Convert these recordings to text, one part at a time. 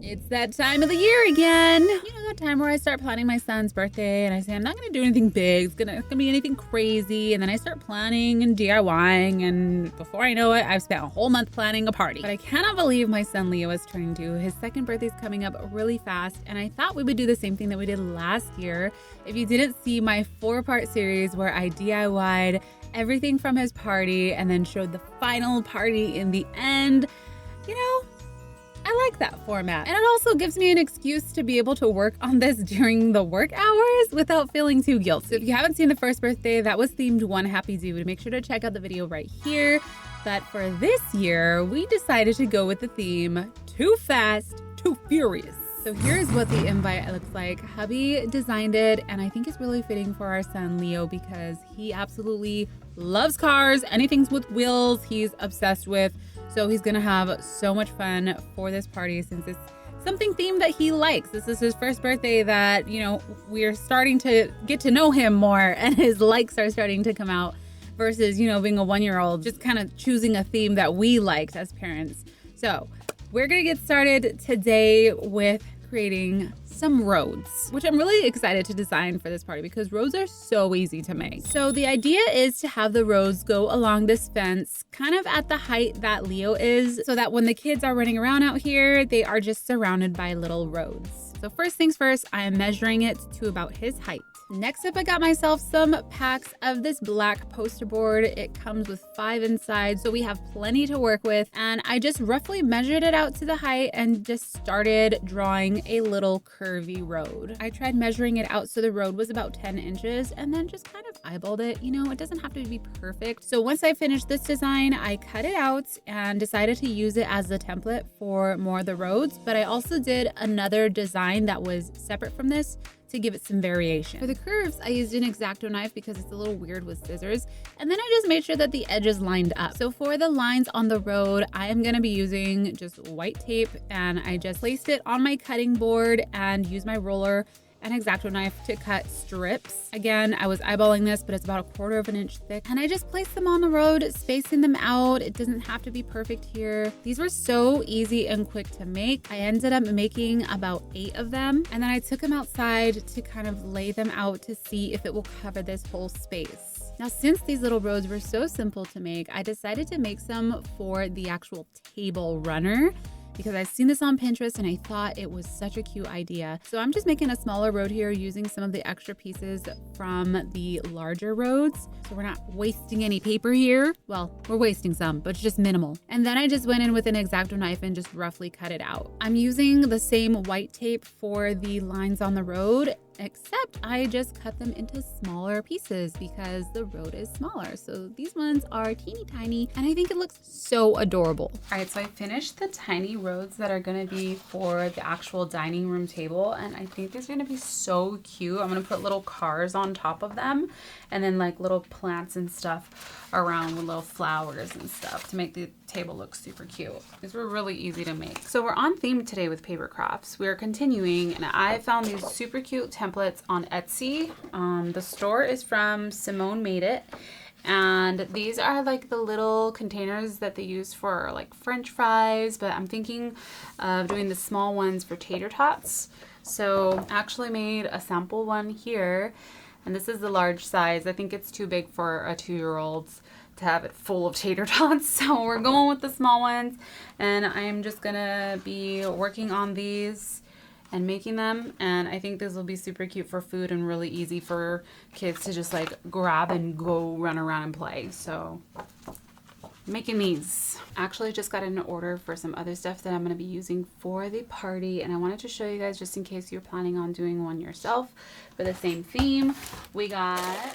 It's that time of the year again. You know, that time where I start planning my son's birthday and I say, I'm not gonna do anything big. It's gonna be anything crazy. And then I start planning and DIYing. And before I know it, I've spent a whole month planning a party. But I cannot believe my son Leo is turning 2. His second birthday's coming up really fast. And I thought we would do the same thing that we did last year. If you didn't see my 4-part series where I DIY'd everything from his party and then showed the final party in the end, you know, I like that format. And it also gives me an excuse to be able to work on this during the work hours without feeling too guilty. So if you haven't seen the first birthday, that was themed One Happy Dude. Make sure to check out the video right here. But for this year, we decided to go with the theme Too Fast, Too Furious. So here's what the invite looks like. Hubby designed it, and I think it's really fitting for our son Leo because he absolutely loves cars. Anything with wheels, he's obsessed with. So he's gonna have so much fun for this party since it's something themed that he likes. This is his first birthday that, you know, we're starting to get to know him more and his likes are starting to come out versus, you know, being a 1-year-old, just kind of choosing a theme that we liked as parents. So we're gonna get started today with creating some roads, which I'm really excited to design for this party because roads are so easy to make. So the idea is to have the roads go along this fence kind of at the height that Leo is so that when the kids are running around out here, they are just surrounded by little roads. So first things first, I am measuring it to about his height. Next up, I got myself some packs of this black poster board. It comes with 5 inside, so we have plenty to work with. And I just roughly measured it out to the height and just started drawing a little curvy road. I tried measuring it out so the road was about 10 inches and then just kind of eyeballed it. You know, it doesn't have to be perfect. So once I finished this design, I cut it out and decided to use it as the template for more of the roads. But I also did another design that was separate from this to give it some variation. For the curves, I used an X-Acto knife because it's a little weird with scissors. And then I just made sure that the edges lined up. So for the lines on the road, I am gonna be using just white tape and I just placed it on my cutting board and used my roller and X-Acto knife to cut strips. Again, I was eyeballing this, but it's about 1/4 of an inch thick. And I just placed them on the road, spacing them out. It doesn't have to be perfect here. These were so easy and quick to make. I ended up making about 8 of them. And then I took them outside to kind of lay them out to see if it will cover this whole space. Now, since these little roads were so simple to make, I decided to make some for the actual table runner because I've seen this on Pinterest and I thought it was such a cute idea. So I'm just making a smaller road here using some of the extra pieces from the larger roads. So we're not wasting any paper here. Well, we're wasting some, but it's just minimal. And then I just went in with an X-Acto knife and just roughly cut it out. I'm using the same white tape for the lines on the road, except I just cut them into smaller pieces because the road is smaller. So these ones are teeny tiny and I think it looks so adorable. All right, so I finished the tiny roads that are gonna be for the actual dining room table and I think these are gonna be so cute. I'm gonna put little cars on top of them and then like little plants and stuff around with little flowers and stuff to make the table look super cute. These were really easy to make. So we're on theme today with paper crafts. We're continuing and I found these super cute templates on Etsy. The store is from Simone Made It. And these are like the little containers that they use for like French fries, but I'm thinking of doing the small ones for tater tots. So I actually made a sample one here. And this is the large size. I think it's too big for a 2-year-old to have it full of tater tots. So we're going with the small ones. And I'm just gonna be working on these and making them. And I think this will be super cute for food and really easy for kids to just like grab and go run around and play. So making these. Actually just got an order for some other stuff that I'm going to be using for the party and I wanted to show you guys just in case you're planning on doing one yourself for the same theme. We got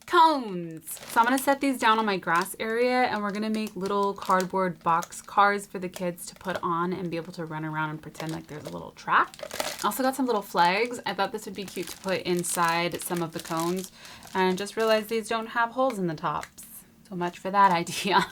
cones. So I'm going to set these down on my grass area and we're going to make little cardboard box cars for the kids to put on and be able to run around and pretend like there's a little track. I also got some little flags. I thought this would be cute to put inside some of the cones and just realized these don't have holes in the tops. So much for that idea.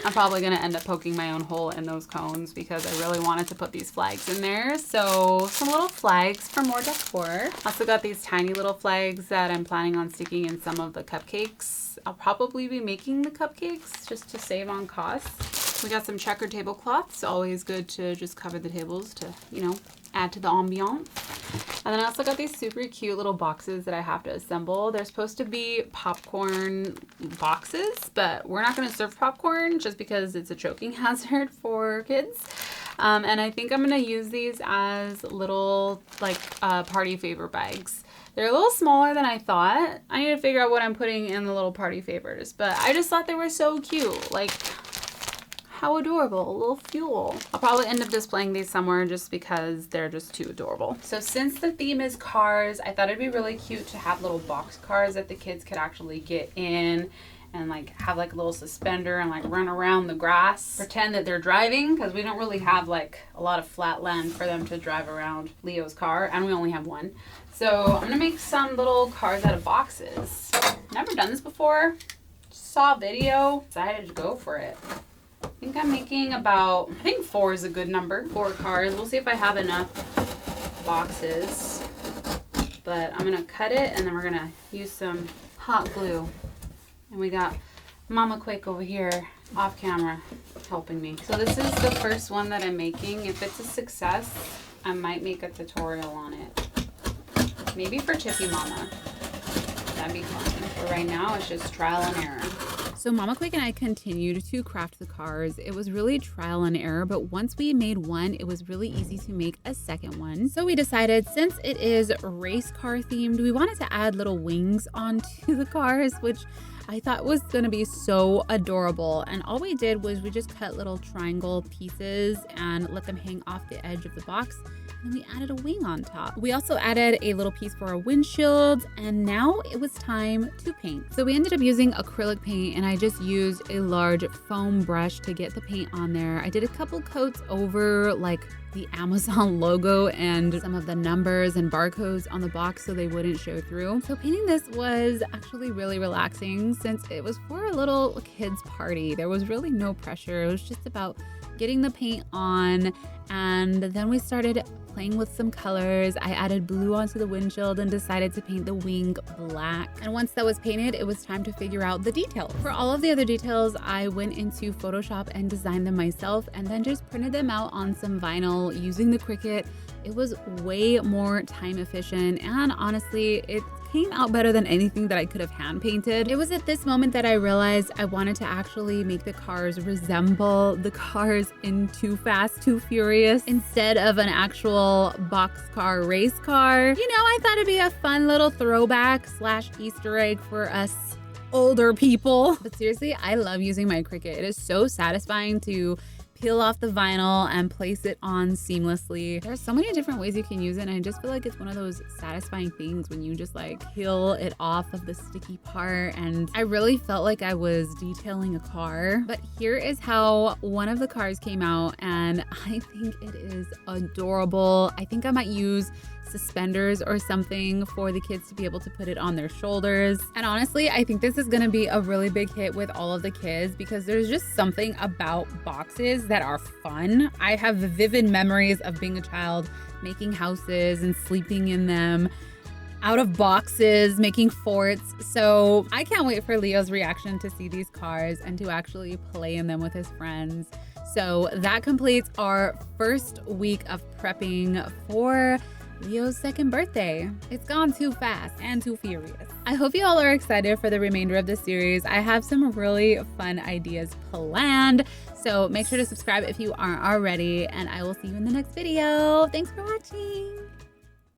I'm probably going to end up poking my own hole in those cones because I really wanted to put these flags in there. So some little flags for more decor. Also got these tiny little flags that I'm planning on sticking in some of the cupcakes. I'll probably be making the cupcakes just to save on costs. We got some checkered tablecloths. Always good to just cover the tables to, you know, add to the ambiance. And then I also got these super cute little boxes that I have to assemble. They're supposed to be popcorn boxes, but we're not going to serve popcorn just because it's a choking hazard for kids. And I think I'm going to use these as little like party favor bags. They're a little smaller than I thought. I need to figure out what I'm putting in the little party favors, but I just thought they were so cute. Like, how adorable, a little fuel. I'll probably end up displaying these somewhere just because they're just too adorable. So since the theme is cars, I thought it'd be really cute to have little box cars that the kids could actually get in and like have like a little suspender and like run around the grass, pretend that they're driving, because we don't really have like a lot of flat land for them to drive around Leo's car, and we only have one. So I'm gonna make some little cars out of boxes. Never done this before. Saw a video, decided to go for it. I think I'm making about, I think 4 is a good number. 4 cars. We'll see if I have enough boxes. But I'm gonna cut it and then we're gonna use some hot glue. And we got Mama Quake over here off camera helping me. So this is the first one that I'm making. If it's a success, I might make a tutorial on it. Maybe for Tiffy Mama. That'd be fun. But right now it's just trial and error. So Mama Quake and I continued to craft the cars. It was really trial and error, but once we made one, it was really easy to make a second one. So we decided, since it is race car themed, we wanted to add little wings onto the cars, which I thought was gonna be so adorable. And all we did was we just cut little triangle pieces and let them hang off the edge of the box. And we added a wing on top. We also added a little piece for our windshield, and now it was time to paint. So we ended up using acrylic paint, and I just used a large foam brush to get the paint on there. I did a couple coats over like the Amazon logo and some of the numbers and barcodes on the box so they wouldn't show through. So painting this was actually really relaxing since it was for a little kids party. There was really no pressure. It was just about getting the paint on, and then we started playing with some colors. I added blue onto the windshield and decided to paint the wing black. And once that was painted, it was time to figure out the details. For all of the other details, I went into Photoshop and designed them myself and then just printed them out on some vinyl using the Cricut. It was way more time efficient, and honestly, it came out better than anything that I could have hand painted. It was at this moment that I realized I wanted to actually make the cars resemble the cars in Too Fast, Too Furious instead of an actual boxcar race car. You know, I thought it'd be a fun little throwback / Easter egg for us older people. But seriously, I love using my Cricut. It is so satisfying to peel off the vinyl and place it on seamlessly. There's so many different ways you can use it, and I just feel like it's one of those satisfying things when you just like peel it off of the sticky part, and I really felt like I was detailing a car. But here is how one of the cars came out, and I think it is adorable. I think I might use suspenders or something for the kids to be able to put it on their shoulders. And honestly, I think this is gonna be a really big hit with all of the kids because there's just something about boxes that are fun. I have vivid memories of being a child, making houses and sleeping in them, out of boxes, making forts. So I can't wait for Leo's reaction to see these cars and to actually play in them with his friends. So that completes our first week of prepping for Leo's second birthday. It's gone too fast and too furious. I hope you all are excited for the remainder of the series. I have some really fun ideas planned, so make sure to subscribe if you aren't already, and I will see you in the next video. Thanks for watching.